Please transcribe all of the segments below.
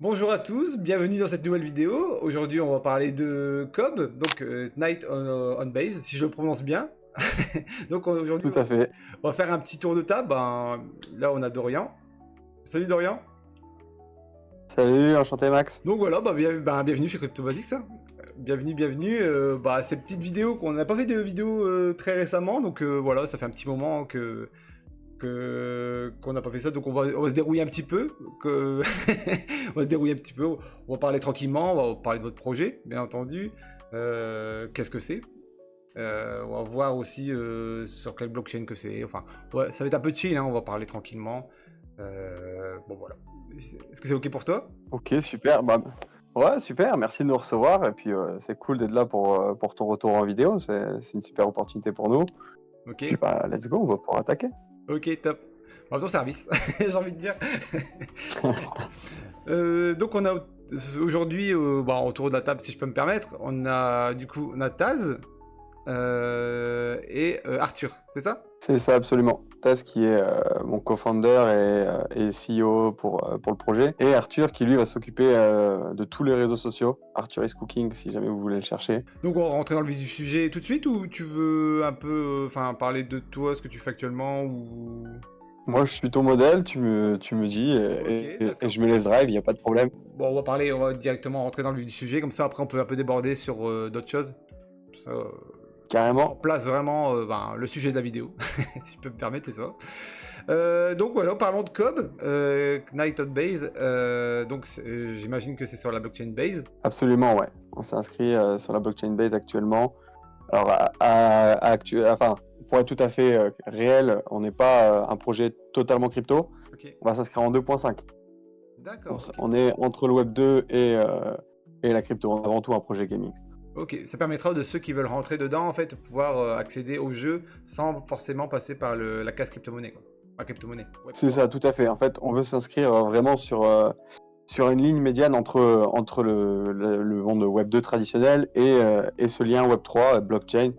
Bonjour à tous, bienvenue dans cette nouvelle vidéo. Aujourd'hui, on va parler de Cobb, donc Night on Base, si je le prononce bien. Donc aujourd'hui, Tout à fait. on va faire un petit tour de table. Là, on a Dorian. Salut Dorian. Salut, enchanté Max. Donc voilà, bienvenue chez Crypto Basics, hein. Bienvenue. Ces petites vidéos qu'on n'a pas fait de vidéos très récemment, donc voilà, ça fait un petit moment qu'on n'a pas fait ça, donc on va se dérouiller un petit peu, on va se dérouiller un petit peu, on va parler tranquillement, on va parler de votre projet, bien entendu. Qu'est-ce que c'est? On va voir aussi sur quelle blockchain que c'est, enfin, ouais, ça va être un peu chill, hein, on va parler tranquillement. Bon voilà. Est-ce que c'est ok pour toi? Ok, super. Ouais, super. Merci de nous recevoir. Et puis, c'est cool d'être là pour ton retour en vidéo. C'est une super opportunité pour nous. Ok, Puis, let's go, on va pouvoir attaquer. ok, top. En ton service, j'ai envie de dire. Donc on a aujourd'hui, autour de la table, si je peux me permettre, on a Taz et Arthur, c'est ça? C'est ça, absolument. Taz, qui est mon co-founder et CEO pour le projet. Et Arthur, qui lui va s'occuper de tous les réseaux sociaux. Arthur is Cooking, si jamais vous voulez le chercher. Donc on va rentrer dans le vif du sujet tout de suite ou tu veux un peu, parler de toi, ce que tu fais actuellement ou... Moi, je suis ton modèle, tu me dis, Ok, et d'accord. je me laisse drive, il n'y a pas de problème. Bon, on va directement rentrer dans le vif du sujet, comme ça après on peut un peu déborder sur d'autres choses. Ça, on Carrément. place vraiment le sujet de la vidéo, si je peux me permettre, c'est ça. Donc voilà, parlons de Cobb, Knight on Base. J'imagine que c'est sur la blockchain Base. Absolument, ouais. On s'est inscrit sur la blockchain Base actuellement. Alors, enfin, pour être tout à fait réel, on n'est pas un projet totalement crypto. Ok, On va s'inscrire en 2.5. d'accord, ok. On est entre le Web 2 et la crypto. On est avant tout un projet gaming. Ok, ça permettra de ceux qui veulent rentrer dedans, en fait, de pouvoir accéder au jeu sans forcément passer par la case crypto-monnaie, quoi. La crypto-monnaie, Web C'est 3. ça, tout à fait. En fait, on veut s'inscrire vraiment sur une ligne médiane entre le monde Web 2 traditionnel et ce lien Web 3, blockchain,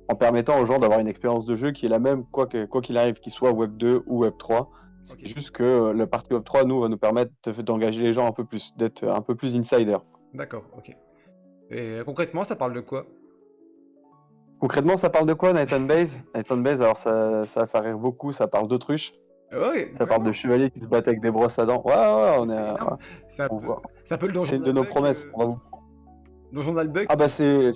en permettant aux gens d'avoir une expérience de jeu qui est la même, quoi qu'il arrive, qu'il soit Web 2 ou Web 3. C'est Ok, juste que le partie Web 3, nous, va nous permettre d'engager les gens un peu plus, d'être un peu plus insider. d'accord, ok. Et concrètement, ça parle de quoi? Concrètement, ça parle de quoi, Nathan Base? Nathan Base, alors ça va faire rire beaucoup, ça parle d'autruche, Ouais, ça parle de vraiment, chevaliers qui se battent avec des brosses à dents. Ouais, ouais, c'est énorme. C'est un on peu, voit. c'est un peu le C'est donjon une de nos d'Albuck. promesses. Donjon d'Albuck. Ah bah c'est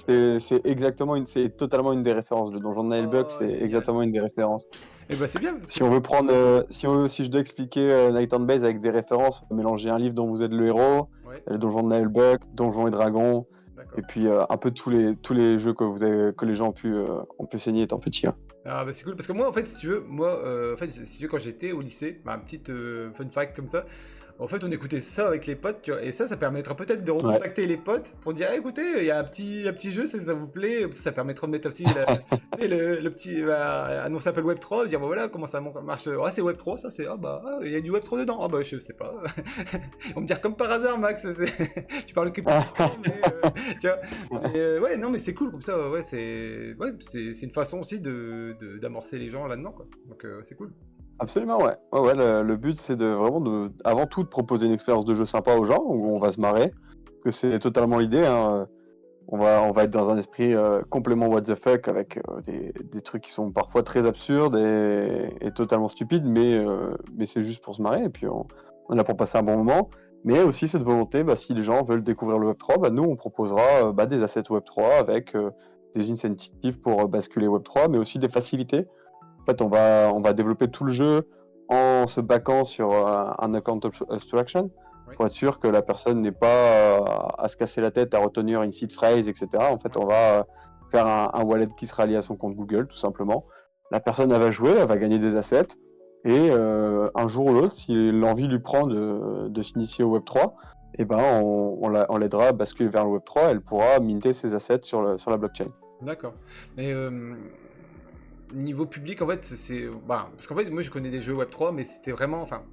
exactement c'est totalement une des références. Le donjon de Nilebug, Oh, c'est génial. exactement une des références. Et bah c'est bien, parce que... Si on veut prendre, si je dois expliquer Night on Base avec des références, on va mélanger un livre dont vous êtes le héros, Ouais, le donjon de Nilebug, Donjons et Dragons, et d'accord. puis un peu tous les jeux que les gens ont pu saigner étant petits, hein. Ah bah c'est cool, parce que moi, en fait, si tu veux, moi, en fait, si tu veux, quand j'étais au lycée, un petit fun fact comme ça, en fait, on écoutait ça avec les potes, tu vois, et ça permettra peut-être de Ouais. recontacter les potes pour dire, ah, écoutez, il y a un petit jeu, ça vous plaît, ça permettra de mettre aussi tu sais, le petit, annoncer un peu le Web3, dire, bah voilà, comment ça marche, ah, c'est Web3, ça, c'est, il y a du Web3 dedans, ah bah, je sais pas. On me dire, comme par hasard, Max, tu parles que mais, tu vois, ouais, non, mais c'est cool comme ça, c'est une façon aussi d'amorcer les gens là-dedans, quoi. Donc c'est cool. Absolument, ouais. Ouais, ouais, le but, c'est avant tout, de proposer une expérience de jeu sympa aux gens, où on Ok. va se marrer, que c'est totalement l'idée, hein. On va être dans un esprit complètement what the fuck avec des trucs qui sont parfois très absurdes et totalement stupides, mais c'est juste pour se marrer et puis on est là pour passer un bon moment. Mais aussi cette volonté, si les gens veulent découvrir le Web3, nous on proposera des assets Web3 avec des incentives pour basculer Web3, mais aussi des facilités. En fait, on va développer tout le jeu en se baquant sur un account abstraction Oui. pour être sûr que la personne n'est pas à se casser la tête à retenir une seed phrase, etc. En fait, Ouais. on va faire un wallet qui sera lié à son compte Google, tout simplement. La personne, elle va jouer, elle va gagner des assets, et un jour ou l'autre, si l'envie lui prend de s'initier au Web3, eh ben, on l'aidera à basculer vers le Web3, elle pourra minter ses assets sur la blockchain. D'accord. Mais niveau public, en fait, parce qu'en fait, moi je connais des jeux Web3, mais c'était vraiment, enfin,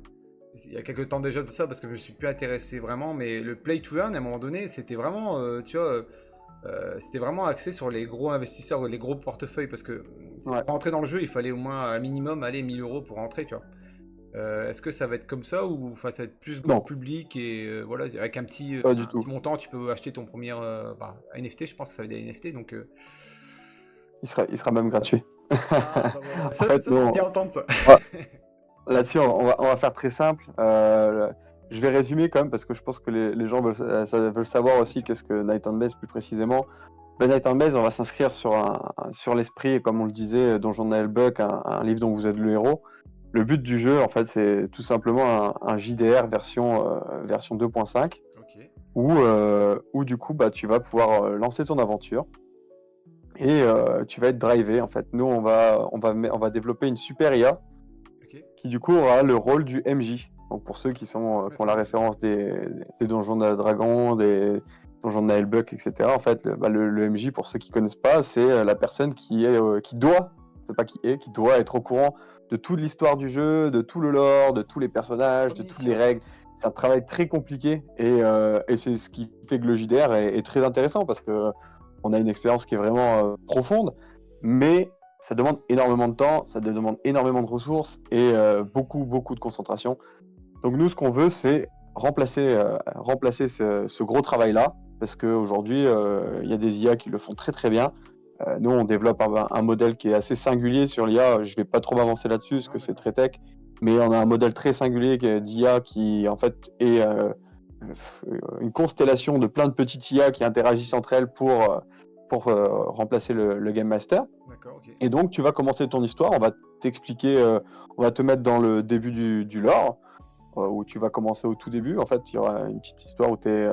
il y a quelques temps déjà de ça, parce que je me suis plus intéressé vraiment, mais le play to earn, à un moment donné, c'était vraiment, tu vois, c'était vraiment axé sur les gros investisseurs, les gros portefeuilles, parce que Ouais. pour rentrer dans le jeu, il fallait au moins un minimum aller 1000 € pour rentrer, tu vois. Est-ce que ça va être comme ça ou enfin, ça va être plus grand Non, public et voilà, avec pas du un petit tout. montant, tu peux acheter ton premier bah, NFT, je pense que ça va être des NFT, donc Il sera même gratuit. ah bah voilà, En fait, ça j'aime non. bien entendre ça. Là-dessus, on va faire très simple. Je vais résumer quand même parce que je pense que les gens veulent savoir Bien aussi sûr. qu'est-ce que Night and Maze plus précisément. Ben, Night and Maze, on va s'inscrire sur l'esprit, comme on le disait, Donjon Buck, un livre dont vous êtes le héros. Le but du jeu, en fait, c'est tout simplement un JDR version 2.5 Ok, où du coup, bah, tu vas pouvoir lancer ton aventure et tu vas être drivé. En fait, nous, on va développer une super IA ok, qui du coup aura le rôle du MJ. Donc pour ceux qui ont la d'accord. référence des Donjons de Dragon, des Donjons de Buck, etc. En fait, le MJ, pour ceux qui connaissent pas, c'est la personne qui doit, c'est pas qui doit être au courant de toute l'histoire du jeu, de tout le lore, de tous les personnages, de toutes les Omniscient, quoi. règles. C'est un travail très compliqué et c'est ce qui fait que le JDR est très intéressant parce que on a une expérience qui est vraiment profonde, mais ça demande énormément de temps, ça demande énormément de ressources et beaucoup, beaucoup de concentration. Donc nous, ce qu'on veut, c'est remplacer ce gros travail-là, parce qu'aujourd'hui, il y a des IA qui le font très très bien. Nous, on développe un modèle qui est assez singulier sur l'IA. Je ne vais pas trop avancer là-dessus, parce Non, que c'est d'accord. très tech, mais on a un modèle très singulier d'IA qui, en fait, est une constellation de plein de petites IA qui interagissent entre elles pour remplacer le Game Master. D'accord, ok. Et donc, tu vas commencer ton histoire, on va t'expliquer, on va te mettre dans le début du lore, où tu vas commencer au tout début. En fait, il y aura une petite histoire où tu es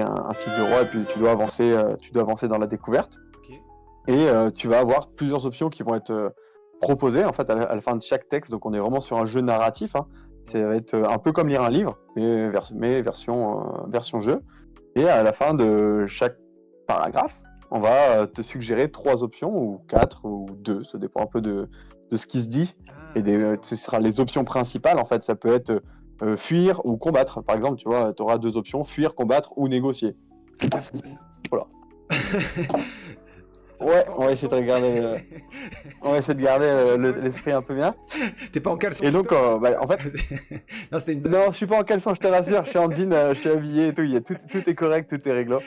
un fils de roi et puis tu dois avancer dans la découverte. Ok. Et tu vas avoir plusieurs options qui vont être proposées en fait à la fin de chaque texte. Donc, on est vraiment sur un jeu narratif, hein. Ça Ouais. va être un peu comme lire un livre, mais version jeu. Et à la fin de chaque paragraphe, on va te suggérer 3 options, ou 4, ou 2, ça dépend un peu de ce qui se dit. Ah, Et d'accord. ce sera les options principales, en fait, ça peut être fuir ou combattre. Par exemple, tu vois, tu auras 2 options, fuir, combattre ou négocier. Ça fait... Voilà. Ça fait Ouais, pas en on va essayer de caleçon? regarder, on va essayer de En garder caleçon, j'ai cru. l'esprit un peu bien. T'es pas en caleçon Et chez donc, toi, parce que... bah, en fait, Non, c'était une blague. non, je suis pas en caleçon, je te rassure, je suis en jean, je suis habillé et tout, tout est correct, tout est réglo.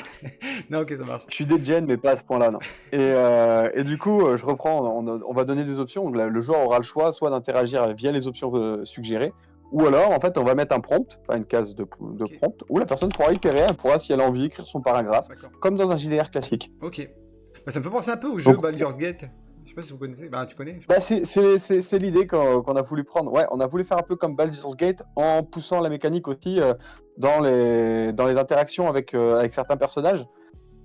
Non, ok, ça marche. Je suis degen, mais pas à ce point-là, non. Et du coup, je reprends, on va donner des options. Donc, le joueur aura le choix soit d'interagir via les options suggérées, ou alors, en fait, on va mettre un prompt, enfin une case de Ok, prompt, où la personne pourra itérer, elle pourra, si elle a envie, écrire son paragraphe, d'accord. comme dans un JDR classique. Ok. Bah, ça me fait penser un peu au jeu Donc, Baldur's Gate. Je sais pas si vous connaissez. Bah, tu connais, je bah, pense. c'est l'idée qu'on a voulu prendre. Ouais, on a voulu faire un peu comme Baldur's Gate en poussant la mécanique aussi dans les interactions avec certains personnages.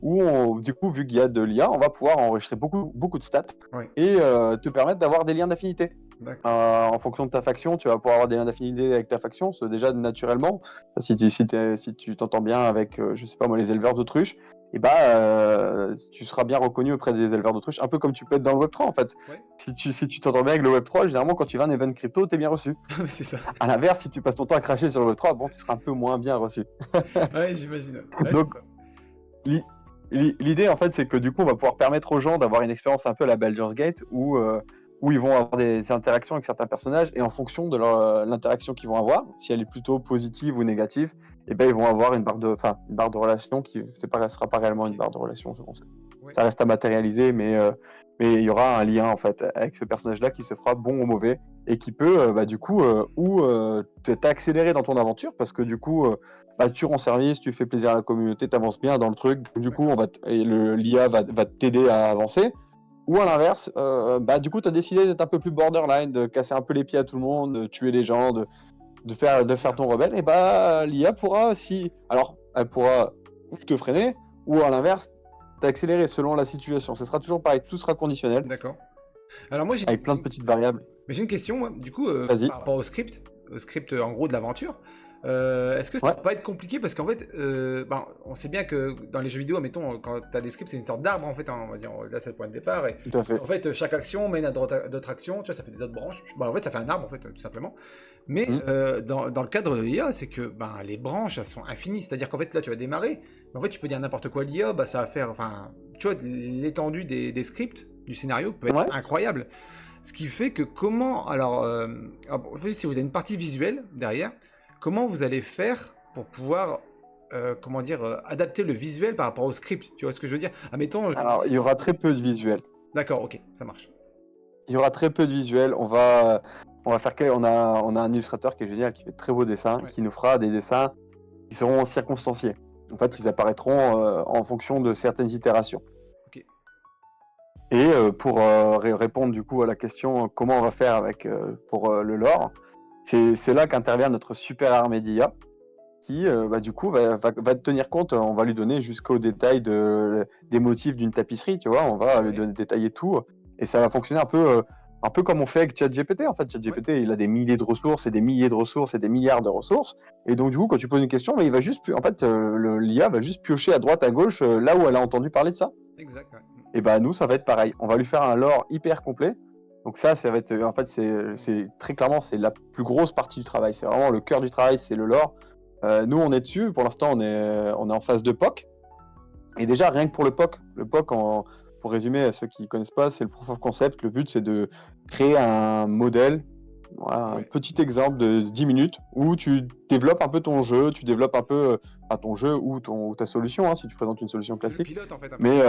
Où du coup, vu qu'il y a de l'IA, on va pouvoir enregistrer beaucoup, beaucoup de stats Ouais, et te permettre d'avoir des liens d'affinité. d'accord. En fonction de ta faction, tu vas pouvoir avoir des liens d'affinité avec ta faction, c'est déjà naturellement. Si tu t'entends bien avec, je sais pas moi, les éleveurs d'autruches, et bah, tu seras bien reconnu auprès des éleveurs d'autruches, un peu comme tu peux être dans le Web3 en fait. Ouais, Si tu t'entends bien avec le Web3, généralement quand tu vas à un event crypto, t'es bien reçu. c'est ça. À l'inverse, si tu passes ton temps à cracher sur le Web3, bon, tu seras un peu moins bien reçu. Ouais, j'imagine. Ouais, c'est Donc, ça. L'i- l'idée, en fait, c'est que du coup, on va pouvoir permettre aux gens d'avoir une expérience un peu à la Baldur's Gate où ils vont avoir des interactions avec certains personnages et en fonction de l'interaction qu'ils vont avoir, si elle est plutôt positive ou négative, et ben, ils vont avoir une barre de relation qui sera pas réellement une Ok. barre de relation. Ouais. Ça reste à matérialiser, mais il y aura un lien en fait avec ce personnage-là qui se fera bon ou mauvais et qui peut, bah, du coup, t'accélérer dans ton aventure parce que du coup, bah, tu rends service, tu fais plaisir à la communauté, tu avances bien dans le truc. Du coup, D'accord. l'IA va t'aider à avancer. Ou à l'inverse, bah, du coup, tu as décidé d'être un peu plus borderline, de casser un peu les pieds à tout le monde, de tuer les gens, de Ah, faire, de c'est faire bien ton ça. rebelle. Et bah, l'IA pourra, si. Alors, elle pourra ou te freiner, ou à l'inverse, t'accélérer selon la situation. Ce sera toujours pareil, tout sera conditionnel, D'accord. Alors moi, avec plein de petites variables. mais j'ai une question, moi. Du coup, Vas-y. par rapport au script en gros de l'aventure, est-ce que ça Ouais, va pas être compliqué? Parce qu'en fait, ben, on sait bien que dans les jeux vidéo, admettons, quand tu as des scripts, c'est une sorte d'arbre, en fait, hein, on va dire, là, c'est le point de départ. tout à Et fait. en fait, chaque action mène à d'autres actions, tu vois, ça fait des autres branches. Bah, en fait, ça fait un arbre, en fait, tout simplement. Mais Hmm. dans le cadre de l'IA, c'est que ben, les branches, elles sont infinies. C'est-à-dire qu'en fait, là, tu vas démarrer, mais en fait, tu peux dire n'importe quoi à l'IA, bah, ça va faire, enfin, tu vois, l'étendue des scripts, du scénario peut être Ouais. incroyable. Ce qui fait que comment, alors, en plus, si vous avez une partie visuelle derrière, comment vous allez faire pour pouvoir, comment dire, adapter le visuel par rapport au script, tu vois ce que je veux dire? Admettons, Alors, il y aura très peu de visuels. d'accord, ok, ça marche. Il y aura très peu de visuels. On va faire on a un illustrateur qui est génial, qui fait de très beaux dessins, Ouais. qui nous fera des dessins qui seront circonstanciés. En fait, ils apparaîtront en fonction de certaines itérations. Ok. Et pour répondre du coup à la question comment on va faire avec pour le lore, c'est là qu'intervient notre super armée d'IA qui bah, du coup va tenir compte, on va lui donner jusqu'au détail des motifs d'une tapisserie, tu vois, on va lui Ouais. donner détailler tout et ça va fonctionner un peu comme on fait avec ChatGPT. En fait, ChatGPT, il a des milliers de ressources et des milliers de ressources et des milliards de ressources. Et donc, du coup, quand tu poses une question, bah, il va juste, en fait, l'IA va juste piocher à droite, à gauche, là où elle a entendu parler de ça. Exact, ouais. Et bah, nous, ça va être pareil. On va lui faire un lore hyper complet. Donc ça va être, en fait, c'est très clairement, c'est la plus grosse partie du travail. C'est vraiment le cœur du travail, c'est le lore. Nous, on est dessus. Pour l'instant, on est en phase de POC. Et déjà, rien que pour le POC, pour résumer à ceux qui ne connaissent pas, c'est le proof of concept. Le but, c'est de créer un modèle, voilà, un Ouais. petit exemple de 10 minutes où tu développes un peu ton jeu, tu développes un peu ton jeu ou ta solution, hein, si tu présentes une solution C'est le classique. pilote en fait, un peu. Mais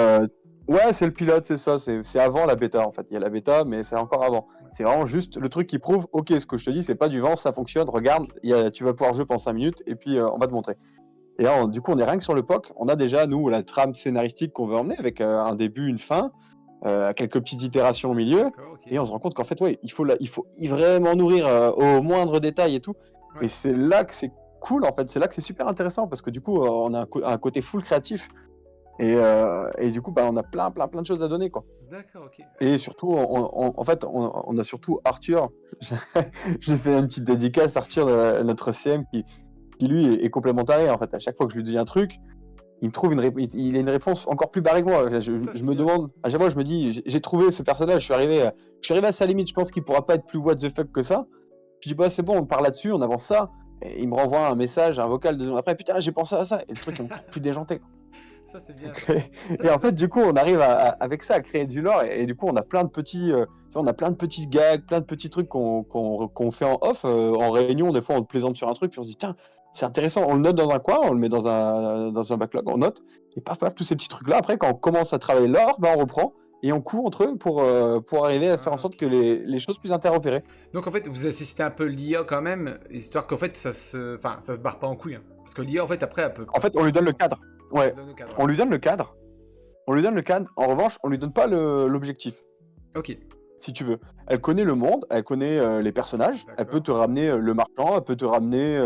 ouais, c'est le pilote, c'est ça. C'est avant la bêta, en fait. Il y a la bêta, mais c'est encore avant. Ouais. C'est vraiment juste le truc qui prouve, ok, ce que je te dis, c'est pas du vent, ça fonctionne. Regarde, tu vas pouvoir jouer pendant 5 minutes et puis on va te montrer. Et là, du coup, on est rien que sur le POC. On a déjà, nous, la trame scénaristique qu'on veut emmener avec un début, une fin, quelques petites itérations au milieu. D'accord, ok. Et on se rend compte qu'en fait, ouais, il faut vraiment nourrir au moindre détail et tout. Ouais. Et c'est là que c'est cool, en fait. C'est là que c'est super intéressant parce que du coup, on a un côté full créatif. Et du coup, bah, on a plein de choses à donner, quoi. D'accord, ok. Et surtout, en fait, on a surtout Arthur. J'ai fait une petite dédicace, Arthur, notre CM, qui lui est complément taré. En fait, à chaque fois que je lui dis un truc, il me trouve il a une réponse encore plus barrée que moi. Ça, Je c'est me bien. demande, à chaque fois, je me dis, j'ai trouvé ce personnage, je suis arrivé à sa limite. Je pense qu'il pourra pas être plus what the fuck que ça. Je dis, bah, c'est bon, on part là-dessus, on avance ça. Et il me renvoie un message, un vocal 2 secondes après, putain, j'ai pensé à ça. Et le truc est encore plus déjanté, quoi. Ça, c'est bien ça. Et en fait, du coup, on arrive avec ça à créer du lore et du coup, on a plein de petits, tu vois, on a plein de petits gags, plein de petits trucs qu'on fait en off, en réunion. Des fois, on te plaisante sur un truc, puis on se dit, tiens, c'est intéressant. On le note dans un coin, on le met dans un backlog, on note. Et paf, tous ces petits trucs-là. Après, quand on commence à travailler le lore, ben, on reprend et on court entre eux pour arriver à faire en Ah, sorte ok. que les choses puissent interopérer. Donc en fait, vous assistez un peu l'IA quand même, histoire qu'en fait, enfin, ça se barre pas en couille, hein. Parce que l'IA, en fait, après, elle peut En fait, on lui donne le cadre. Ouais, donner le cadre. on lui donne le cadre. On lui donne le cadre. En revanche, on lui donne pas l'objectif. Ok, Si tu veux. Elle connaît le monde, elle connaît les personnages, elle peut d'accord. te ramener le marchand, elle peut te ramener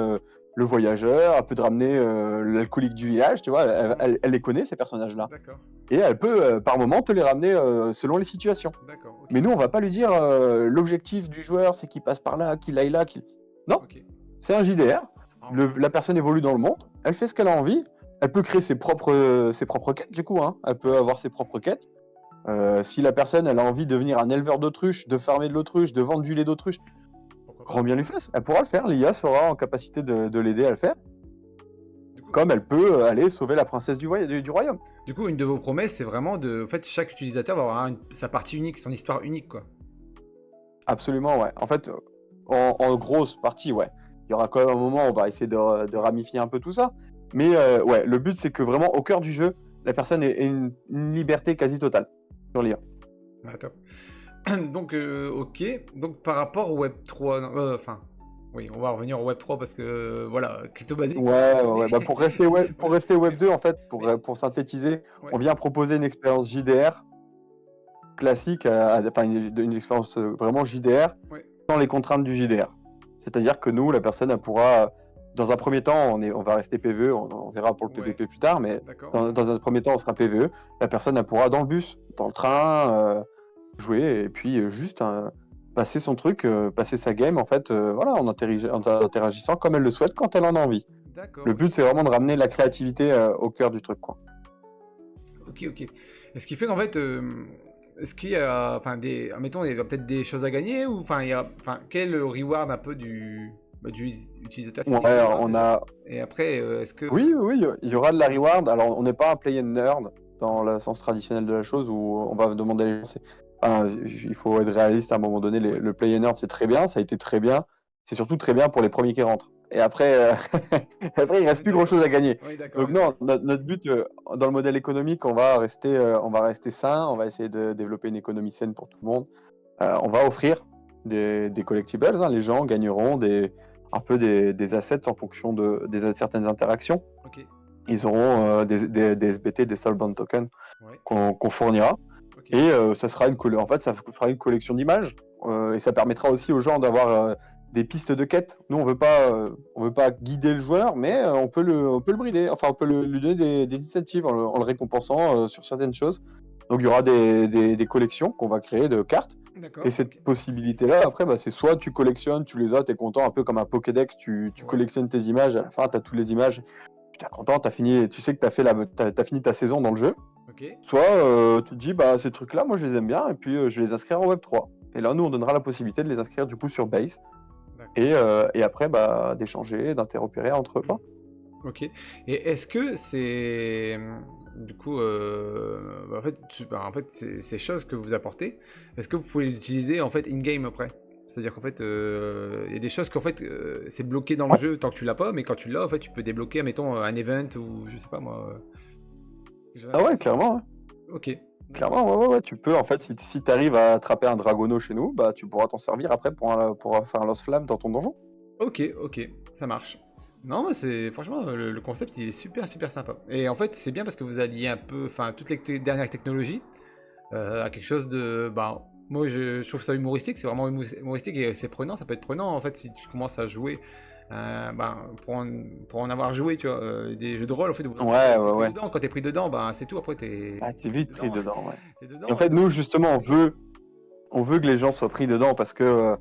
le voyageur, elle peut te ramener l'alcoolique du village, tu vois, elle les connaît ces personnages-là. D'accord, Et elle peut par moment te les ramener selon les situations. d'accord, ok. Mais nous, on va pas lui dire l'objectif du joueur, c'est qu'il passe par là, qu'il aille là, qu'il... Non, Ok. c'est un JDR, Ah, ok. la personne évolue dans le monde, elle fait ce qu'elle a envie, elle peut créer ses propres quêtes du coup, hein. Elle peut Ouais. avoir ses propres quêtes. Si la personne elle a envie de devenir un éleveur d'autruche, de farmer de l'autruche, de vendre du lait d'autruche, Pourquoi pas. grand bien lui fasse. Elle pourra le faire. L'IA sera en capacité de l'aider à le faire. Du coup, Comme elle peut aller sauver la princesse du royaume. du coup, une de vos promesses, c'est vraiment de. En fait, chaque utilisateur va avoir sa partie unique, son histoire unique, quoi. Absolument, ouais. En fait, en grosse partie, ouais. Il y aura quand même un moment où on va essayer de ramifier un peu tout ça. Mais ouais, le but c'est que vraiment au cœur du jeu, la personne ait une liberté quasi totale sur l'IA. Ah, top. Donc, ok. Donc, par rapport au Web3, enfin, oui, on va revenir au Web3 parce que, voilà, Crypto Basics, ça Ouais, on ouais, ouais. connaît. Bah, pour Voilà. rester Web 2, en fait, Mais, pour synthétiser, on ouais, vient proposer une expérience JDR classique, enfin une expérience vraiment JDR ouais, sans les contraintes du JDR. C'est-à-dire que nous, la personne, elle pourra, dans un premier temps, on va rester PVE, on verra pour le ouais, PVP plus tard, mais d'accord. dans un premier temps, on sera PVE. La personne, elle pourra dans le bus, dans le train, jouer et puis juste passer son truc, passer sa game, en fait, voilà, en interagissant comme elle le souhaite quand elle en a envie. D'accord, Le ok. but, c'est vraiment de ramener la créativité au cœur du truc, quoi. Ok, ok. Et ce qui fait qu'en fait, est-ce qu'il y a, enfin, admettons, il y a peut-être des choses à gagner ou, enfin, enfin, quel est le reward un peu du utilisateur Ouais, final déjà, on a, et après, est-ce que, oui, il y aura de la reward. Alors, on n'est pas un play and nerd dans le sens traditionnel de la chose où on va demander à les gens. il faut être réaliste à un moment donné. Oui. Le Play and Earn, c'est très bien, ça a été très bien. C'est surtout très bien pour les premiers qui rentrent. Et après, après il reste plus D'accord. grand-chose à gagner. Oui, d'accord, Donc oui, d'accord. non, notre but dans le modèle économique, on va rester sain, on va essayer de développer une économie saine pour tout le monde. On va offrir des collectibles, hein. Les gens gagneront un peu des assets en fonction des certaines interactions. Ok. Ils auront des SBT, des Soulbound Tokens Ouais. qu'on fournira. Ok. Et ça sera en fait, ça fera une collection d'images. Et ça permettra aussi aux gens d'avoir des pistes de quête. Nous, on veut pas guider le joueur, mais on peut le brider. Enfin, on peut lui donner des incentives en le récompensant sur certaines choses. Donc, il y aura des collections qu'on va créer de cartes. Et D'accord. cette Ok. possibilité-là, après, bah, c'est soit tu collectionnes, tu les as, tu es content, un peu comme un Pokédex, tu Ouais. collectionnes tes images, à la fin, tu as toutes les images, tu es content, tu sais que t'as fini ta saison dans le jeu. Ok. Soit tu te dis, bah, ces trucs-là, moi, je les aime bien, et puis je vais les inscrire en Web3. Et là, nous, on donnera la possibilité de les inscrire du coup sur Base, D'accord. et après, bah, d'échanger, d'interopérer entre eux, quoi. Ok. Et est-ce que c'est du coup, en fait, en fait, ces choses que vous apportez, est-ce que vous pouvez les utiliser en fait in-game après? C'est-à-dire qu'en fait, il y a des choses qu'en fait, c'est bloqué dans le Ouais. jeu tant que tu l'as pas, mais quand tu l'as, en fait, tu peux débloquer, mettons, un event ou je sais pas moi, quelque chose Ah ouais, d'intéressant. clairement, ouais. Ok. D'accord. Clairement, ouais, ouais, ouais, tu peux, en fait, si tu arrives à attraper un Dragono chez nous, bah, tu pourras t'en servir après pour faire un Lost Flamme dans ton donjon. Ok, ok, ça marche. Non, moi c'est franchement le concept il est super super sympa. Et en fait c'est bien parce que vous alliez un peu, enfin toutes les dernières technologies à quelque chose de, bah moi je trouve ça humoristique, c'est vraiment humoristique et c'est prenant, ça peut être prenant en fait si tu commences à jouer, pour en avoir joué, tu vois, des jeux de rôle en fait, au bout d'un moment, Ouais, t'es ouais, pris ouais. dedans, quand t'es pris dedans, bah c'est tout, après Ah, t'es t'es vite pris dedans, dedans, ouais. t'es Et en dedans et fait, donc nous, justement, on veut que les gens soient pris dedans parce que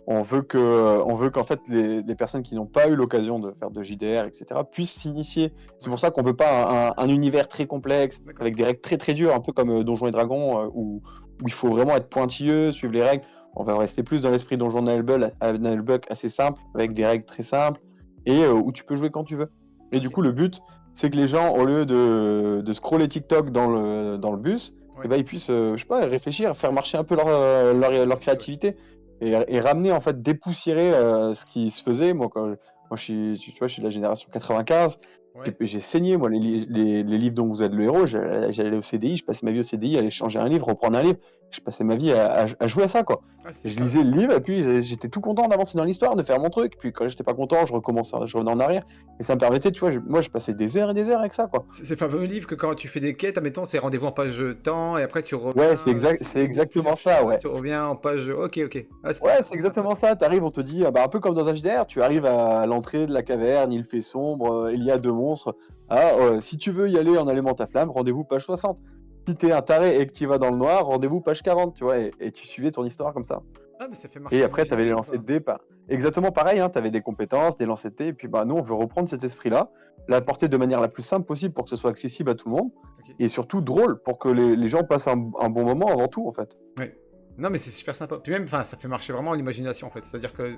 on veut qu'en fait les personnes qui n'ont pas eu l'occasion de faire de JDR, etc., puissent s'initier. C'est ouais, pour ça qu'on veut pas un univers très complexe, d'accord, avec des règles très très dures, un peu comme Donjons et Dragons, où il faut vraiment être pointilleux, suivre les règles. On va rester plus dans l'esprit Donjon Nullbuck, assez simple, avec ok, des règles très simples, et où tu peux jouer quand tu veux. Et du ok, coup, le but, c'est que les gens, au lieu de scroller TikTok dans le bus, eh ouais, ben, ils puissent, je sais pas, réfléchir, faire marcher un peu leur aussi ouais, créativité et ramener, en fait, dépoussiérer ce qui se faisait. Moi, tu vois, je suis de la génération 95. ouais. J'ai saigné, moi, les livres dont vous êtes le héros. J'allais au CDI, je passais ma vie au CDI, aller changer un livre, reprendre un livre. Je passais ma vie à jouer à ça, quoi. Ah c'est Je quand lisais le livre et puis j'étais tout content d'avancer dans l'histoire, de faire mon truc. Puis quand j'étais pas content, je recommençais, je revenais en arrière. Et ça me permettait, tu vois, moi, je passais des heures et des heures avec ça, quoi. C'est le fameux livre que quand tu fais des quêtes, admettons, c'est rendez-vous en page temps, et après tu Ouais, reviens, c'est il y a exactement plusieurs ça, choix, ouais. tu reviens en page. Ok, ok. Ah, Ouais, c'est c'est sympa exactement ça. ça. Tu arrives, on te dit, bah, un peu comme dans un JDR, tu arrives à l'entrée de la caverne, il fait sombre, il y a 2 monstres. Ah, si tu veux y aller en allumant ta flamme, rendez-vous page 60. Si t'es un taré et que tu vas dans le noir, rendez-vous page 40, tu vois, et tu suivais ton histoire comme ça. Ah, mais ça fait Et marcher après, tu avais les l'imagination, lancers ça. de dés, exactement pareil, hein, tu avais des compétences, des lancers de dés, et puis bah, nous, on veut reprendre cet esprit-là, l'apporter de manière la plus simple possible pour que ce soit accessible à tout le monde, Ok. et surtout drôle, pour que les gens passent un bon moment avant tout, en fait. Ouais. Non, mais c'est super sympa. Puis même, enfin, ça fait marcher vraiment l'imagination, en fait. C'est-à-dire que,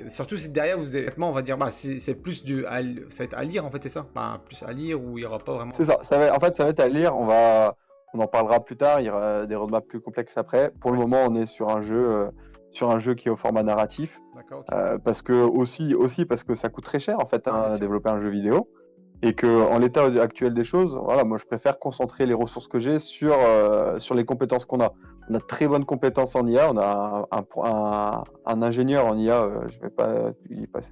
surtout si derrière, vous êtes, on va dire, bah, c'est plus ça va être à lire, en fait, c'est ça. Bah, plus à lire où il n'y aura pas C'est vraiment. ça, en fait, ça va être à lire. On en parlera plus tard. Il y aura des roadmaps plus complexes après. Pour le Ouais. moment, on est sur un jeu qui est au format narratif, D'accord, ok. parce que aussi parce que ça coûte très cher en fait, Ouais, bien hein, sûr. développer un jeu vidéo, et que en l'état actuel des choses, voilà, moi je préfère concentrer les ressources que j'ai sur les compétences qu'on a. On a de très bonnes compétences en IA. On a un ingénieur en IA. Je vais pas,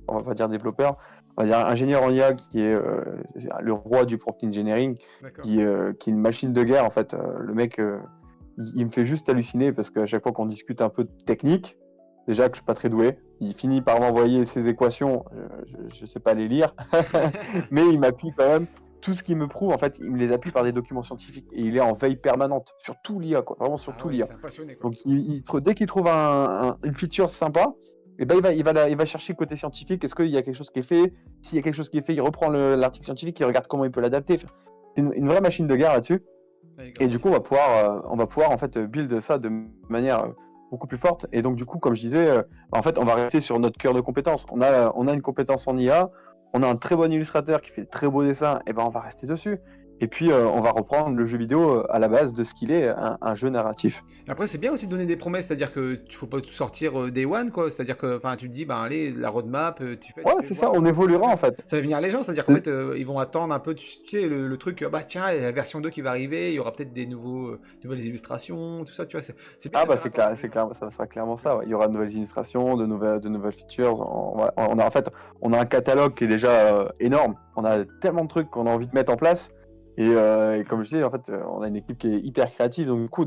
on va pas dire développeur. On va dire ingénieur en IA qui est le roi du prompt engineering, D'accord. qui est une machine de guerre en fait. Le mec, il me fait juste halluciner parce qu'à chaque fois qu'on discute un peu de technique, déjà que je suis pas très doué, il finit par m'envoyer ses équations, je sais pas les lire, mais il m'appuie quand même. Tout ce qu'il me prouve, en fait, il me les appuie par des documents scientifiques et il est en veille permanente sur tout l'IA, quoi, vraiment sur Ah tout ouais, l'IA. c'est un passionné, quoi. Donc, dès qu'il trouve une feature sympa, et ben, il va chercher côté scientifique. Est-ce qu'il y a quelque chose qui est fait? S'il y a quelque chose qui est fait, il reprend l'article scientifique, il regarde comment il peut l'adapter. Enfin, c'est une vraie machine de guerre là-dessus. Ouais, grave Et du coup, passionné. on va pouvoir en fait build ça de manière beaucoup plus forte. Et donc, du coup, comme je disais, en fait, on va rester sur notre cœur de compétences. On a une compétence en IA, on a un très bon illustrateur qui fait de très beaux dessins, et ben on va rester dessus. Et puis on va reprendre le jeu vidéo à la base de ce qu'il est, un jeu narratif. Après, c'est bien aussi de donner des promesses, c'est-à-dire que tu faut pas tout sortir day one, quoi. C'est-à-dire que, enfin, tu te dis, ben allez, la roadmap, Ouais, tu fais c'est ça, voir, on évoluera en fait. ça va venir les gens, c'est-à-dire qu'en fait, ils vont attendre un peu, tu sais, le truc, bah tiens, il y a la version 2 qui va arriver, il y aura peut-être des nouvelles illustrations, tout ça, tu vois, c'est bien Ah de bah faire attendre les c'est gens. clair, ça sera clairement ça. Ouais. Il y aura de nouvelles illustrations, de nouvelles features. On a en fait, on a un catalogue qui est déjà énorme. On a tellement de trucs qu'on a envie de mettre en place. Et comme je dis, en fait, on a une équipe qui est hyper créative. Donc du coup,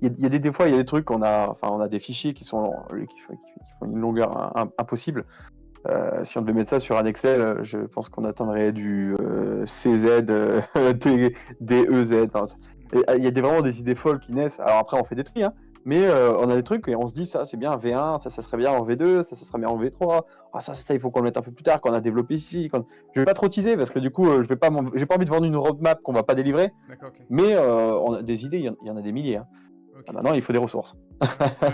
il y a des fois, il y a des trucs on a des fichiers qui font une longueur impossible. Si on devait mettre ça sur un Excel, je pense qu'on atteindrait du CZ, DEZ. Enfin, il y a vraiment des idées folles qui naissent. Alors après, on fait des tris, hein, mais on a des trucs et on se dit ça, c'est bien en V1, ça serait bien en V2, ça serait bien en V3. Ah, ça, il faut qu'on le mette un peu plus tard, qu'on a développé ici. Je vais pas trop teaser parce que du coup, j'ai pas envie de vendre une roadmap qu'on va pas délivrer. D'accord, ok. Mais on a des idées, il y en a des milliers. Hein. Ok. Ah, maintenant, il faut des ressources. Ouais,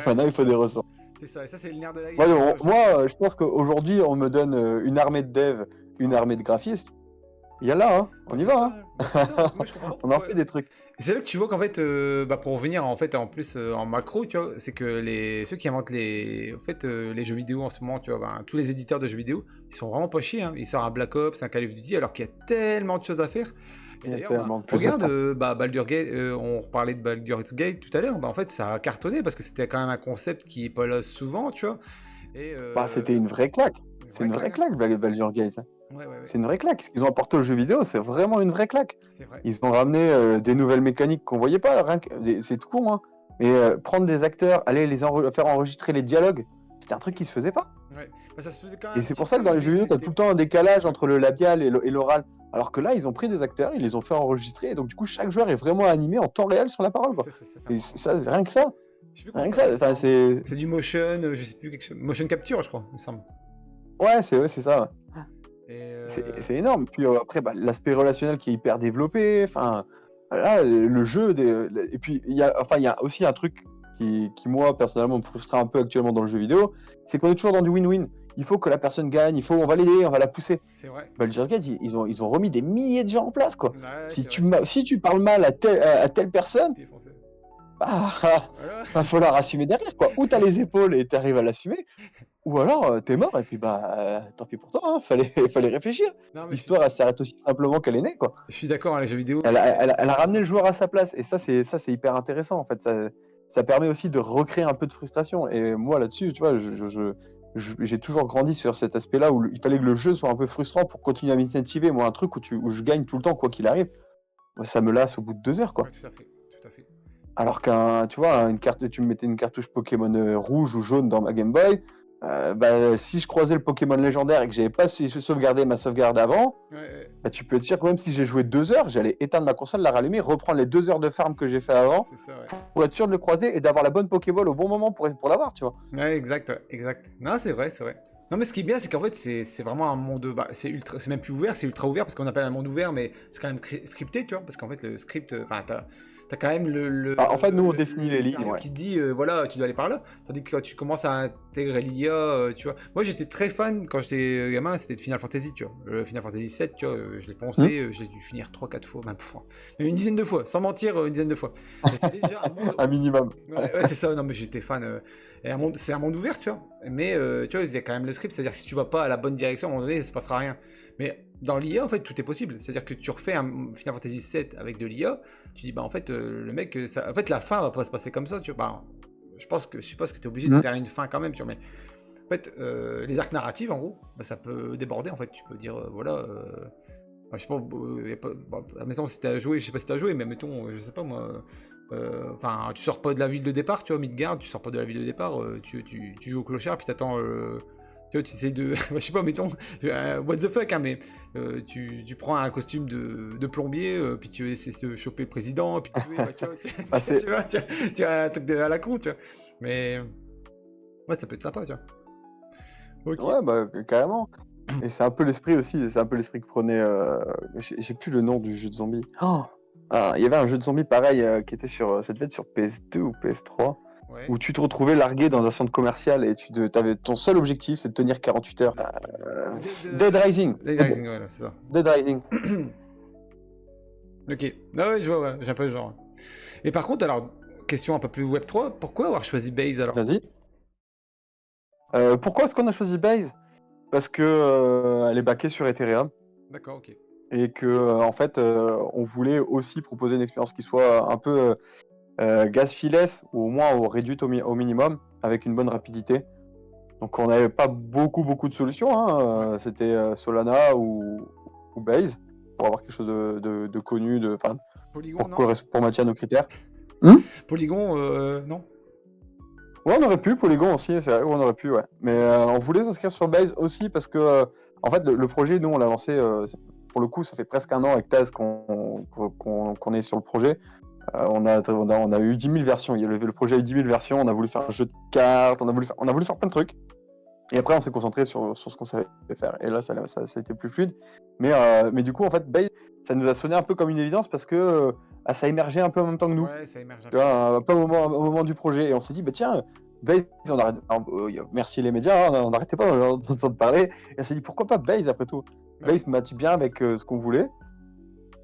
Maintenant, il faut des ressources. c'est ça, et ça, c'est le nerf de la Moi, guerre, ça, moi, je pense qu'aujourd'hui, on me donne une armée de devs, une armée de graphistes. Il y a là, hein. On y c'est va. ça, Hein. c'est ça. Moi, je comprends pas On en pourquoi. fait des trucs. Et c'est là que tu vois qu'en fait, bah, pour revenir en fait en plus en macro, tu vois, c'est que ceux qui inventent les jeux vidéo en ce moment, tu vois, ben, tous les éditeurs de jeux vidéo, ils sont vraiment pas chiés, hein. Ils sortent un Black Ops, un Call of Duty, alors qu'il y a tellement de choses à faire. Et Il y a d'ailleurs, bah, tellement de plus à regarde, faire. bah, Baldur's Gate, on parlait de Baldur's Gate tout à l'heure, bah, en fait, ça a cartonné parce que c'était quand même un concept qui est pas là souvent, tu vois. Et Bah, c'était une vraie claque. une C'est vraie une vraie claque, hein. claque, Baldur's Gate. Hein. Ouais, ouais, ouais, C'est une vraie claque. Ce qu'ils ont apporté aux jeux vidéo, c'est vraiment une vraie claque. c'est vrai. Ils ont ramené des nouvelles mécaniques qu'on voyait pas. C'est tout con, hein. Mais prendre des acteurs, aller faire enregistrer les dialogues, c'était un truc qui se faisait pas. Ouais. Bah, ça se faisait quand même Et un c'est petit pour ça que peu, dans les mais jeux vidéo, tu as c'était. tout le temps un décalage entre le labial et l'oral. Alors que là, ils ont pris des acteurs, ils les ont fait enregistrer. Et donc, du coup, chaque joueur est vraiment animé en temps réel sur la parole. Quoi. C'est Et important. ça, rien que ça. Je sais plus comment Rien ça que ça. s'appelle ça, Enfin, hein. c'est. C'est du motion, je sais plus quelque chose. Motion capture, je crois, il me semble. Ouais, c'est ça. Ouais. Et C'est énorme. Puis après, bah, l'aspect relationnel qui est hyper développé. Enfin, là, le jeu. Et puis, il y a aussi un truc qui, moi, personnellement, me frustre un peu actuellement dans le jeu vidéo. C'est qu'on est toujours dans du win-win. Il faut que la personne gagne, on va l'aider, on va la pousser. c'est vrai. Baldur's Gate, ils ont remis des milliers de gens en place, quoi. Ouais, Si c'est vrai. si tu parles mal à telle personne, T'es français. bah, Voilà. va falloir assumer derrière, quoi. Ou t'as les épaules et t'arrives à l'assumer, ou alors t'es mort et puis bah, tant pis pour toi, hein, fallait réfléchir. Non, mais L'histoire, elle s'arrête aussi simplement qu'elle est née, quoi. je suis d'accord, hein, les jeux vidéo, Elle a comme ramené ça. le joueur à sa place, et ça, c'est hyper intéressant, en fait. Ça permet aussi de recréer un peu de frustration. Et moi, là-dessus, tu vois, j'ai toujours grandi sur cet aspect-là où il fallait que le jeu soit un peu frustrant pour continuer à m'incentiver. Moi, un truc où je gagne tout le temps, quoi qu'il arrive, moi, ça me lasse au bout de 2 heures, quoi. Ouais, tout à fait, tout à fait. Alors tu vois, tu me mettais une cartouche Pokémon rouge ou jaune dans ma Game Boy, bah, si je croisais le Pokémon légendaire et que j'avais pas sauvegardé ma sauvegarde avant, Ouais, ouais, bah, tu peux te dire que même si j'ai joué 2 heures, j'allais éteindre ma console, la rallumer, reprendre les 2 heures de farm que j'ai fait avant c'est ça, ouais. pour être sûr de le croiser et d'avoir la bonne Pokéball au bon moment pour l'avoir, tu vois. Ouais, exact, ouais, exact. Non, c'est vrai, c'est vrai. Non, mais ce qui est bien, c'est qu'en fait, c'est vraiment un monde. Bah, c'est même plus ouvert, c'est ultra ouvert parce qu'on appelle un monde ouvert, mais c'est quand même scripté, tu vois, parce qu'en fait, le script, enfin, t'as quand même Bah, en fait, nous, on définit les lignes, scénario ouais. qui te dit, voilà, tu dois aller par là. Tandis que quand tu commences à intégrer l'IA, tu vois. Moi, j'étais très fan quand j'étais gamin, c'était de Final Fantasy, tu vois. Le Final Fantasy 7, tu vois, je l'ai poncé, je l'ai dû finir 3-4 fois, même une dizaine de fois, sans mentir, une dizaine de fois. Et c'était déjà un monde. Un minimum. Ouais, c'est ça, non, mais j'étais fan. Et c'est un monde ouvert, tu vois. Mais tu vois, il y a quand même le script, c'est-à-dire que si tu vas pas à la bonne direction, à un moment donné, ça se passera rien. Mais dans l'IA, en fait, tout est possible. C'est-à-dire que tu refais un Final Fantasy 7 avec de l'IA, tu dis, bah en fait, le mec, en fait, la fin va pas se passer comme ça, tu vois. Bah, je suppose que tu es obligé de faire une fin quand même, tu vois. Mais en fait, les arcs narratifs, en gros, bah, ça peut déborder, en fait. Tu peux dire, voilà. Bah, je sais pas, mettons, si t'as joué, je sais pas si t'as joué, mais mettons, je sais pas moi. Enfin, tu sors pas de la ville de départ, tu vois, Midgard, tu sors pas de la ville de départ, tu joues au clochard, puis t'attends. Tu vois, tu essaies de. Je sais pas, mettons, what the fuck, hein, mais tu prends un costume de plombier, puis tu essaies de choper le président, puis tu vois, Ah, tu as un truc à la con, tu vois. Mais. Ouais, ça peut être sympa, tu vois. Ok. Ouais, bah, carrément. Et c'est un peu l'esprit aussi, c'est un peu l'esprit que prenait. J'ai plus le nom du jeu de zombies. Oh il y avait un jeu de zombies pareil qui était ça devait être sur PS2 ou PS3, Ouais. où tu te retrouvais largué dans un centre commercial et t'avais ton seul objectif, c'est de tenir 48 heures. Dead Rising. Dead Rising, voilà, c'est ça. Dead Rising. Ok. Ah ouais, je vois, ouais, j'ai un peu le genre. Et par contre, alors, question un peu plus Web3, pourquoi avoir choisi Base alors? Vas-y. Pourquoi est-ce qu'on a choisi Base? Parce que elle est backée sur Ethereum D'accord, ok. et que en fait, on voulait aussi proposer une expérience qui soit un peu gas-filess ou au moins réduite au minimum avec une bonne rapidité. Donc on n'avait pas beaucoup de solutions, hein. C'était Solana ou Base pour avoir quelque chose de connu, Polygon, non? pour matcher à nos critères. Hmm. Polygon, non? Ouais, on aurait pu, Polygon aussi, c'est vrai, on aurait pu, ouais. Mais Parce que on voulait s'inscrire sur Base aussi parce que, en fait, le projet, nous, on l'a lancé, pour le coup, ça fait presque un an avec Taz qu'on est sur le projet. On a eu 10 000 versions. Le projet a eu 10 000 versions. On a voulu faire un jeu de cartes, on a voulu faire plein de trucs. Et après, on s'est concentré sur ce qu'on savait faire. Et là, ça a été plus fluide. Mais du coup, en fait, Base, ça nous a sonné un peu comme une évidence parce que ça émergeait un peu en même temps que nous. ouais, ça émerge un Tu peu. vois, un peu au moment du projet. Et on s'est dit, bah tiens, Base, merci les médias, hein, on n'arrêtait pas d'entendre parler. Et on s'est dit, pourquoi pas Base après tout? Bah oui. Base match bien avec ce qu'on voulait.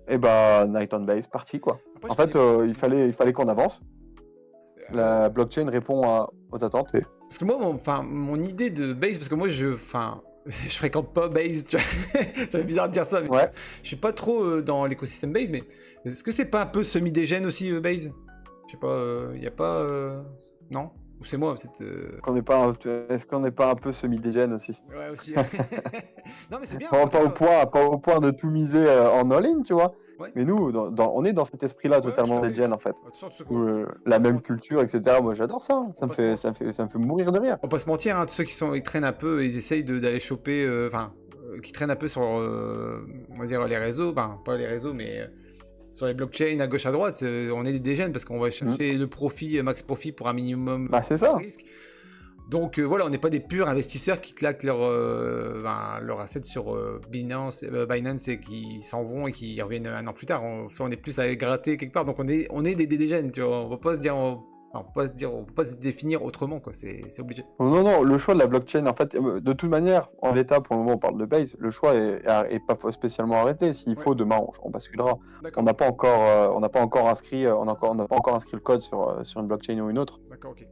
Et bah, Night on Base, parti quoi. Après, En je fait, connais. il fallait qu'on avance. euh, La blockchain répond aux attentes. Parce que moi, mon idée de Base, parce que moi, je fréquente pas Base, tu vois. Ça fait bizarre de dire ça, mais Ouais. je suis pas trop dans l'écosystème Base, mais est-ce que c'est pas un peu semi-dégène aussi, Base? Je sais pas, y a pas. Non? Ou c'est moi, c'est. Est-ce qu'on n'est pas un peu semi-dégène aussi? Ouais, aussi. Non, mais c'est bien, Pas, en tout cas. pas au point de tout miser en all-in, tu vois. Ouais, Mais nous, on est dans cet esprit-là ouais, tout à totalement fait. dégène en fait. De toute façon, Où, on la va se même mentir. culture, etc. Moi j'adore ça. On va se mentir. Ça me fait mourir de rire. On va pas se mentir, hein, tous ceux ils traînent un peu, ils essayent d'aller choper, qui traînent un peu sur, on va dire les réseaux, enfin pas les réseaux, mais sur les blockchains à gauche à droite, on est des dégènes parce qu'on va Mm. chercher le profit, max profit pour un minimum Bah c'est de ça. risque. Donc voilà, on n'est pas des purs investisseurs qui claquent leur asset sur Binance et qui s'en vont et qui reviennent un an plus tard. On est plus à aller gratter quelque part. Donc on est des dégènes, tu vois. On va pas se dire, on peut pas se définir autrement, quoi. C'est obligé. Oh, non, non, le choix de la blockchain, en fait, de toute manière, en l'état, pour le moment, on parle de Base, le choix est pas spécialement arrêté. S'il Ouais, faut, demain, on basculera. d'accord. On n'a pas encore inscrit, on n'a pas encore inscrit le code sur une blockchain ou une autre. D'accord, ok.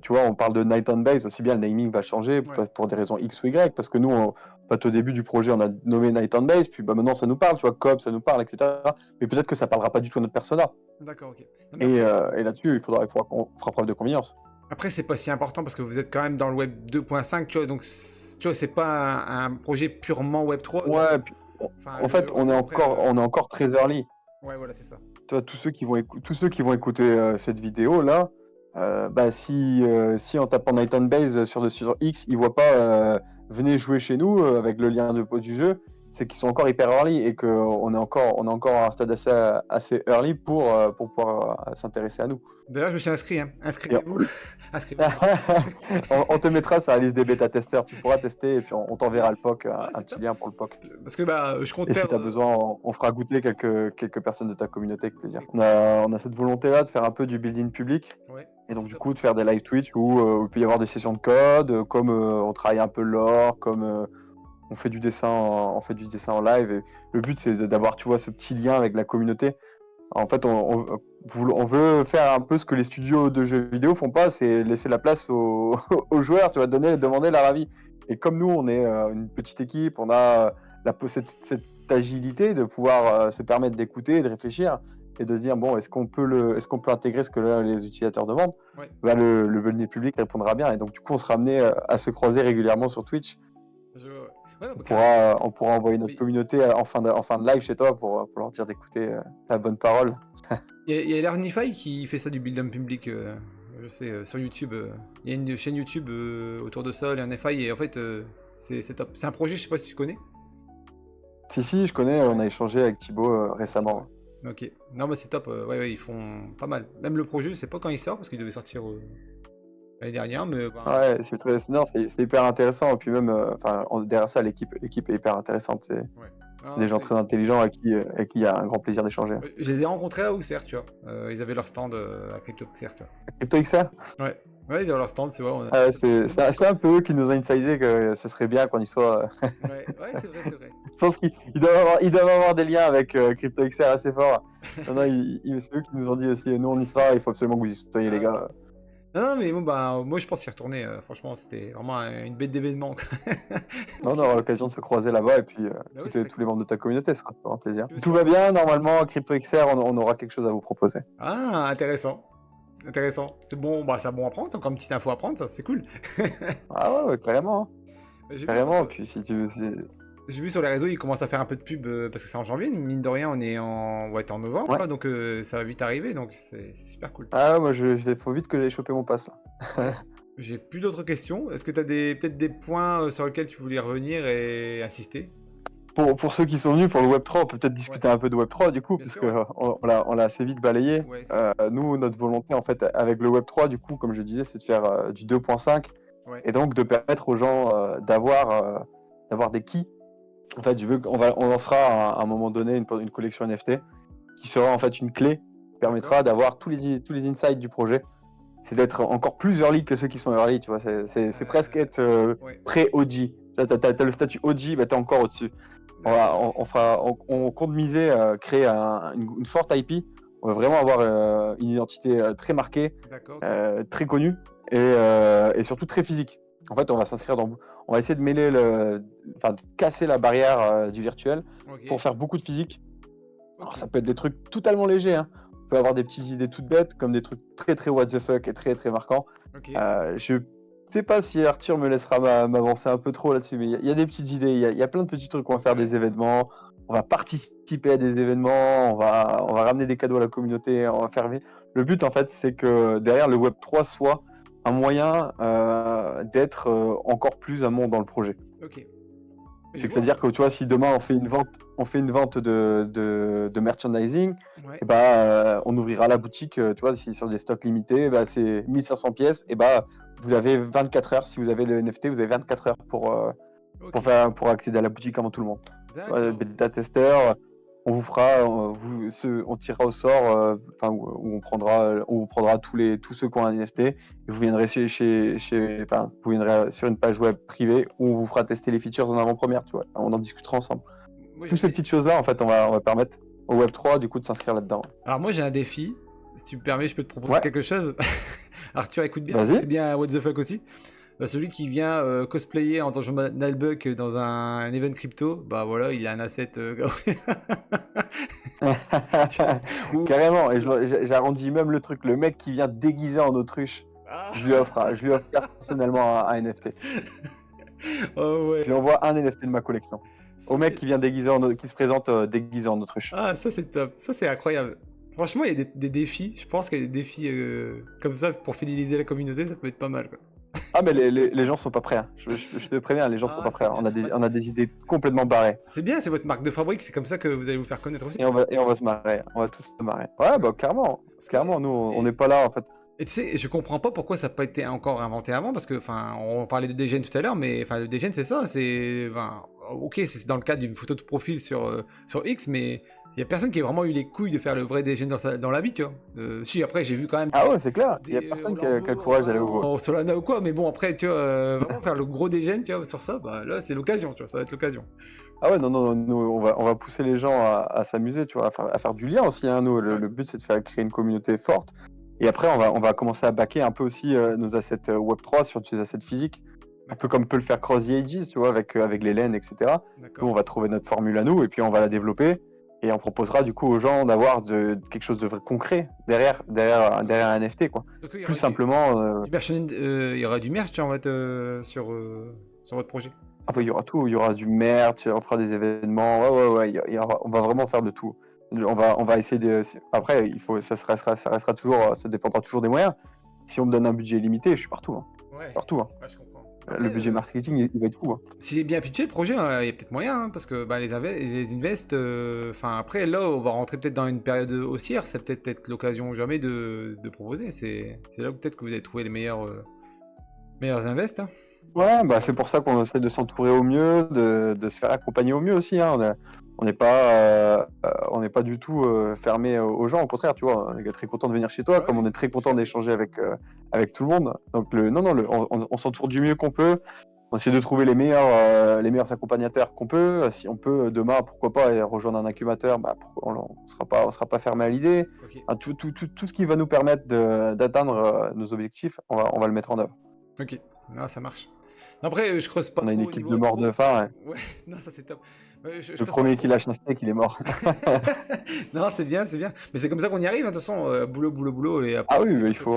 Tu vois, on parle de Night on Base, aussi bien le naming va changer Ouais. pour des raisons X ou Y, parce que nous, au début du projet, on a nommé Night on Base, puis bah, maintenant ça nous parle, tu vois, Cobb, ça nous parle, etc. Mais peut-être que ça parlera pas du tout à notre persona. D'accord, ok. Non, mais après, Et là-dessus, il faudra qu'on fera preuve de convenience. c'est pas si important parce que vous êtes quand même dans le web 2.5, tu vois, donc tu vois, c'est pas un projet purement web 3. Ouais, puis, Enfin, en fait, le retour après. on est encore très early. Ouais, voilà, c'est ça. Tu vois, tous ceux qui vont écouter cette vidéo là, bah, si en tapant Night on Base sur X, ils voient pas venez jouer chez nous avec le lien du jeu, c'est qu'ils sont encore hyper early et qu'on on est encore à un stade assez early pour pouvoir s'intéresser à nous. D'ailleurs, je me suis inscrit, hein. Et Inscrivez-vous. Inscrivez-vous. on te mettra sur la liste des bêta-testeurs, tu pourras tester et puis on t'enverra le Yes. POC, Ouais, un c'est petit top. lien pour le POC. Parce que je compte Et si faire. tu as besoin, on fera goûter quelques personnes de ta communauté avec plaisir. Ok. On a cette volonté-là de faire un peu du building public. Ouais, Et donc c'est du top. coup de faire des live Twitch où il peut y avoir des sessions de code, comme on travaille un peu l'or, comme on fait du dessin en live. Et le but c'est d'avoir, tu vois, ce petit lien avec la communauté. En fait, on veut faire un peu ce que les studios de jeux vidéo font pas, c'est laisser la place aux, aux joueurs, tu vas C'est ça. demander leur avis. Et comme nous, on est une petite équipe, on a cette agilité de pouvoir se permettre d'écouter, de réfléchir et de se dire bon, est-ce qu'on peut intégrer ce que les utilisateurs demandent? Ouais. Bah, le building public répondra bien. Et donc du coup, on sera amené à se croiser régulièrement sur Twitch. Ouais, non, carrément. On pourra envoyer notre Mais communauté en fin de live chez toi pour leur dire d'écouter la bonne parole. il y a l'Arnify qui fait ça du build up public, je sais, sur YouTube. Il y a une chaîne YouTube autour de ça, l'Arnify, et en fait, c'est top. C'est un projet, je sais pas si tu connais. Si, je connais, on a échangé avec Thibaut récemment. Ok. Non, bah c'est top. Ouais, ils font pas mal. Même le projet, je sais pas quand il sort, parce qu'il devait sortir l'année dernière, mais Ouais, c'est hyper intéressant. Et puis même, derrière ça, l'équipe est hyper intéressante. C'est ouais. des gens très intelligents avec qui il y a un grand plaisir d'échanger. Je les ai rencontrés à Auxerre, tu vois. Ils avaient leur stand à CryptoXer, tu vois. CryptoXR? Ouais. Ouais, ils ont leur stand, c'est vrai. Ah, Ça peut être dommage. c'est un peu eux qui nous ont insidé que ce serait bien qu'on y soit. Ouais, ouais, c'est vrai, c'est vrai. Je pense qu'ils doivent avoir des liens avec CryptoXR assez forts. Non, non, c'est eux qui nous ont dit aussi, nous on y C'est sera, vrai. il faut absolument que vous y soyez les Ah, ok. gars. Non, non, mais bon, bah, moi, je pense y retourner. Franchement, c'était vraiment une bête d'événement, quoi. Non, on Ok. aura l'occasion de se croiser là-bas et puis Bah ouais, c'est tous les cool. membres de ta communauté, ce sera toujours un plaisir. Tu veux Tout sur... va bien, normalement, CryptoXR, on aura quelque chose à vous proposer. Ah, intéressant. Intéressant. C'est bon, bah, c'est bon à prendre, c'est encore une petite info à prendre, ça, c'est cool. Ah ouais, ouais, carrément, hein. J'ai vu, Carrément, puis si tu veux. j'ai vu sur les réseaux, ils commencent à faire un peu de pub parce que c'est en janvier, mine de rien, on est en, ouais, t'es en novembre, Ouais. là, donc ça va vite arriver, donc c'est super cool. Ah ouais, moi, faut vite que j'aille choper mon pass, là. Ouais. J'ai plus d'autres questions. Est-ce que tu as peut-être des points sur lesquels tu voulais revenir et insister? Pour ceux qui sont venus pour le Web3, on peut peut-être Ouais, discuter un peu de Web3 du coup, bien parce sûr, que ouais. on l'a assez vite balayé. Ouais, c'est vrai. Nous, notre volonté en fait avec le Web3, du coup, comme je disais, c'est de faire du 2.5 Ouais, et donc de permettre aux gens d'avoir des keys. En fait, on lancera à un moment donné une collection NFT qui sera en fait une clé qui d'accord. permettra d'avoir tous les insights du projet. C'est d'être encore plus early que ceux qui sont early, tu vois. C'est presque être Ouais, pré-OG. T'as le statut OG, bah t'es encore au-dessus. d'accord. On compte miser, créer une forte IP. On va vraiment avoir une identité très marquée, D'accord, ok. très connue et surtout très physique. En fait, on va essayer de enfin, de casser la barrière du virtuel Ok, pour faire beaucoup de physique. Alors, ok, ça peut être des trucs totalement légers, hein. On peut avoir des petites idées toutes bêtes, comme des trucs très très what the fuck et très très marquants. ok. Je sais pas si Arthur me laissera m'avancer un peu trop là-dessus, mais il y a des petites idées, il y a plein de petits trucs. On va C'est faire vrai. des événements, on va participer à des événements, on va ramener des cadeaux à la communauté, on va faire. Le but en fait, c'est que derrière le Web3 soit un moyen d'être encore plus amont dans le projet. Ok. Je vois. C'est-à-dire que tu vois, si demain on fait une vente de merchandising, Ouais. et bah, on ouvrira la boutique, tu vois, si sur des stocks limités, bah, c'est 1500 pièces, et bah, vous avez 24 heures, si vous avez le NFT, vous avez 24 heures Ok. pour accéder à la boutique avant tout le monde. Tu vois, le D'accord. bêta testeur, on vous fera, on tirera au sort, enfin, où on vous prendra tous ceux qui ont un NFT, et vous viendrez enfin, vous viendrez sur une page web privée où on vous fera tester les features en avant-première, tu vois. On en discutera ensemble. Moi, j'ai Toutes un ces dé- petites choses-là, en fait, on va permettre au Web3 du coup de s'inscrire là-dedans. Alors, moi, j'ai un défi. Si tu me permets, je peux te proposer Ouais, quelque chose. Arthur, écoute bien. vas-y. C'est bien What the fuck aussi. Celui qui vient cosplayer en tant que Nalbuck dans un event crypto, bah voilà, il a un asset. Ou, Carrément, et j'arrondis même le truc. Le mec qui vient déguisé en autruche, ah, je lui offre personnellement un NFT. oh Je lui ouais, envoie un NFT de ma collection. ça Au mec c'est qui vient qui se présente déguisé en autruche. ah ça c'est top, ça c'est incroyable. Franchement, il y a des défis. Je pense qu'il y a des défis comme ça pour fidéliser la communauté, ça peut être pas mal quoi. Ah, mais les gens sont pas prêts, hein. Je te préviens, les gens sont Ah pas prêts, c'est hein. bien. Bah, On a des idées complètement barrées. c'est bien, c'est votre marque de fabrique, c'est comme ça que vous allez vous faire connaître aussi. Et on va se marrer. On va tous se marrer. Ouais, bah, clairement. Parce que Clairement, nous, on n'est et, pas là, en fait. et tu sais, je comprends pas pourquoi ça n'a pas été encore inventé avant, parce que enfin, on parlait de Degen tout à l'heure, mais enfin le Degen c'est ça, c'est enfin, ok, c'est dans le cadre d'une photo de profil sur X, mais il y a personne qui a vraiment eu les couilles de faire le vrai Degen dans la vie, tu vois. Si après j'ai vu quand même Ah ouais, c'est clair. Il y a des personne qui a le Lambo courage d'aller au bout. en Solana ou quoi, mais bon après tu vois, vraiment faire le gros Degen, tu vois, sur ça, bah là c'est l'occasion, tu vois, ça va être l'occasion. Ah ouais, non, non, nous, on va pousser les gens à s'amuser, tu vois, à faire du lien aussi, hein, nous. Ouais, Le but, c'est de faire créer une communauté forte. Et après, on va commencer à backer un peu aussi nos assets Web3 sur des assets physiques. Un peu d'accord, comme peut le faire Cross the Ages, tu vois, avec les laines, etc. Nous, d'accord. on va trouver notre formule à nous et puis on va la développer. Et on proposera du coup aux gens d'avoir quelque chose de vrai concret derrière un NFT, quoi. Donc il y Plus aura simplement, il y aura du merch en fait sur votre projet. C'est après, il ça? y aura tout, il y aura du merch, on fera des événements, ouais, ouais, ouais, on va vraiment faire de tout. On va essayer de. Après, ça restera toujours, ça dépendra toujours des moyens. Si on me donne un budget limité, je suis partout, hein. Ouais, Partout, hein. ouais, je comprends. Le Après, budget marketing, il va être fou, hein. s'il est bien pitché le projet, il y a peut-être moyen, hein, parce que bah, les invests, enfin après là, on va rentrer peut-être dans une période haussière, c'est peut-être être l'occasion ou jamais de proposer. C'est là où peut-être que vous allez trouver les meilleurs invests, hein. Ouais, bah c'est pour ça qu'on essaie de s'entourer au mieux, de se faire accompagner au mieux aussi, hein. On n'est pas du tout fermé aux gens, au contraire, tu vois, on est très content de venir chez toi, Ah comme on oui, est très content d'échanger avec tout le monde. Donc non, non, on s'entoure du mieux qu'on peut. On essaie de trouver les meilleurs accompagnateurs qu'on peut. Si on peut demain, pourquoi pas, rejoindre un incubateur, bah, on sera pas fermé à l'idée. ok, Enfin, tout ce qui va nous permettre d'atteindre nos objectifs, on va le mettre en œuvre. ok. Non, ça marche. Après, je creuse pas On a une trop au équipe de niveau morts pro. de faim, ouais. Ouais, non, ça c'est top. Je Le creuse pas premier trop. qui lâche un steak, il est mort. Non, c'est bien, c'est bien. Mais c'est comme ça qu'on y arrive, hein, de toute façon, boulot, boulot, boulot, et après, Ah oui, les mais il autres faut.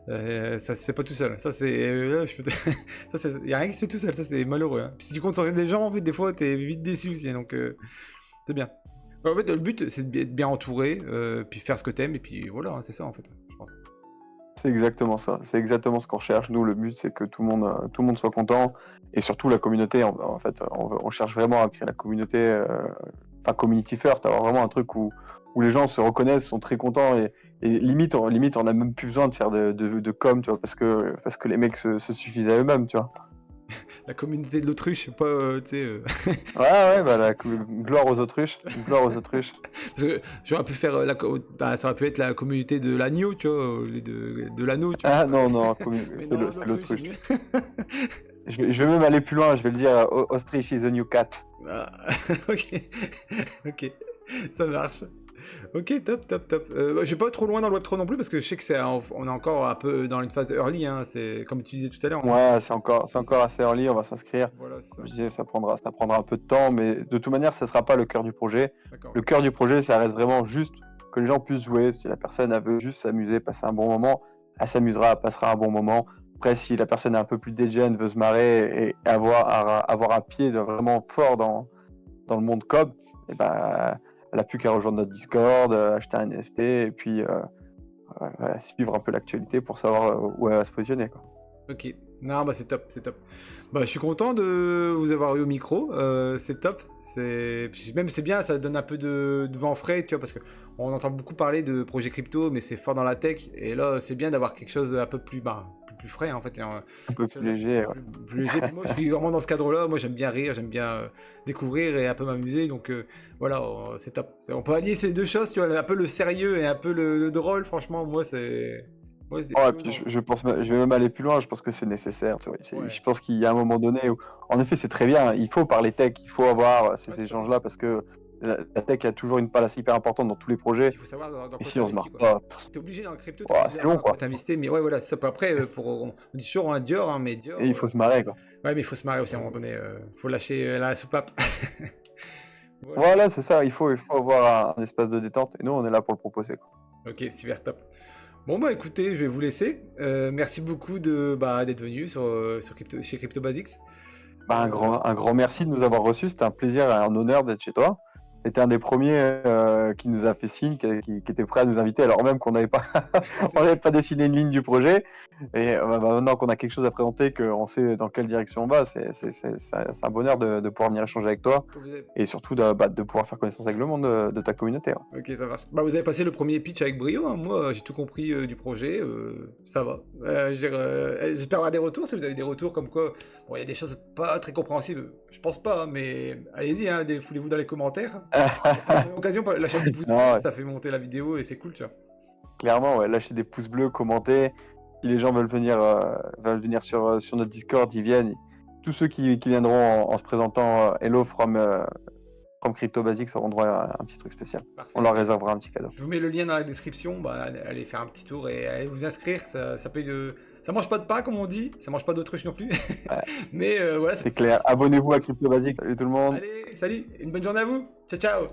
secrets. Ça se fait pas tout seul. Ça, c'est. Y a rien qui se fait tout seul, ça, c'est malheureux. Hein. Puis si tu comptes sur des gens, en fait, des fois, t'es vite déçu aussi, donc c'est bien. En fait, le but, c'est d'être bien entouré, puis faire ce que t'aimes, et puis voilà, hein, c'est ça, en fait, je pense. C'est exactement ça. C'est exactement ce qu'on recherche. Nous, le but, c'est que tout le monde soit content. Et surtout, la communauté, en fait, on cherche vraiment à créer la communauté, enfin, community first, avoir vraiment un truc où les gens se reconnaissent, sont très contents. Et limite, on n'a même plus besoin de faire de com, tu vois, parce que les mecs se suffisent à eux-mêmes, tu vois. La communauté de l'autruche, pas, tu sais. Ouais, ouais, bah, gloire aux autruches. Gloire aux autruches. Parce que j'aurais pu faire bah, ça aurait pu être la communauté de l'agneau, tu vois, au lieu de l'anneau, tu vois. Ah non, non, Mais c'est non, c'est l'autruche, c'est l'autruche. mieux. Je vais même aller plus loin, je vais le dire, Ostrich is the new cat. Ah, ok, ok, ça marche. Ok, top, top, top. Bah, je vais pas trop loin dans le Web3 non plus parce que je sais que on est encore un peu dans une phase early, hein, c'est comme tu disais tout à l'heure. Ouais, c'est encore assez early, on va s'inscrire. Voilà, c'est ça. Comme je disais, ça prendra un peu de temps, mais de toute manière, ça sera pas le cœur du projet. D'accord. Le cœur du projet, ça reste vraiment juste que les gens puissent jouer. Si la personne elle veut juste s'amuser, passer un bon moment, elle s'amusera, elle passera un bon moment. Après, si la personne est un peu plus dégène, veut se marrer et avoir un pied vraiment fort dans le monde cob, et ben, elle a plus qu'à rejoindre notre Discord, acheter un NFT et puis suivre un peu l'actualité pour savoir où elle va se positionner, quoi. Ok. Non, bah c'est top, c'est top. Bah, je suis content de vous avoir eu au micro. C'est top. Puis même c'est bien, ça donne un peu de vent frais, tu vois, parce que on entend beaucoup parler de projets crypto, mais c'est fort dans la tech. Et là, c'est bien d'avoir quelque chose un peu plus, bah, plus frais en fait, et, Un peu quelque plus chose léger. Ouais. plus léger. Puis moi, je suis vraiment dans ce cadre-là. Moi, j'aime bien rire, j'aime bien découvrir et un peu m'amuser. Donc voilà, c'est top. On peut allier ces deux choses, tu vois, un peu le sérieux et un peu le drôle. Franchement, moi, c'est. Oh, et puis je vais même aller plus loin, je pense que c'est nécessaire, tu vois. Ouais. Je pense qu'il y a un moment donné où, en effet, c'est très bien, il faut parler tech, il faut avoir ces Ouais, échanges-là, parce que la tech a toujours une place hyper importante dans tous les projets, Il faut savoir dans et quoi si on se marre t'investis, quoi. pas, T'es obligé dans le crypto, oh, t'es obligé c'est d'avoir long, dans quoi quoi. t'investir, mais ouais, voilà, ça peut après, on dit toujours un Dior, hein, mais Dior, Et il faut se marrer, quoi. ouais, mais il faut se marrer aussi à un moment donné, faut lâcher la soupape. Voilà. Voilà, c'est ça, il faut avoir un espace de détente, et nous, on est là pour le proposer, quoi. Ok, super top. Bon bah écoutez, je vais vous laisser. Merci beaucoup d'être venu chez Crypto Basics. Bah, un grand merci de nous avoir reçus, c'était un plaisir et un honneur d'être chez toi. C'était un des premiers qui nous a fait signe, qui était prêt à nous inviter, alors même qu'on n'avait pas, on n'avait pas dessiné une ligne du projet. Et maintenant qu'on a quelque chose à présenter, qu'on sait dans quelle direction on va, c'est un bonheur de pouvoir venir échanger avec toi et surtout de pouvoir faire connaissance avec le monde de ta communauté. Ouais. Ok, ça marche. Bah, vous avez passé le premier pitch avec brio, hein. Moi, j'ai tout compris du projet, ça va. J'espère avoir des retours, si vous avez des retours comme quoi. Bon, il y a des choses pas très compréhensibles, je pense pas, hein, mais allez-y, hein, foulez-vous dans les commentaires. À l'occasion, lâchez un petit pouce bleu, Non, ouais. ça fait monter la vidéo et c'est cool, tu vois. Clairement, ouais, lâchez des pouces bleus, commentez. Si les gens veulent venir sur notre Discord, ils viennent. Tous ceux qui viendront en se présentant Hello from Crypto Basics auront droit à un petit truc spécial. Parfait. On leur réservera un petit cadeau. Je vous mets le lien dans la description, bah, allez faire un petit tour et allez vous inscrire, ça mange pas de pain comme on dit, ça mange pas d'autruche non plus. Ouais. Mais voilà, C'est clair. Abonnez-vous à Crypto Basics. Salut tout le monde. Allez, salut, une bonne journée à vous. Ciao, ciao.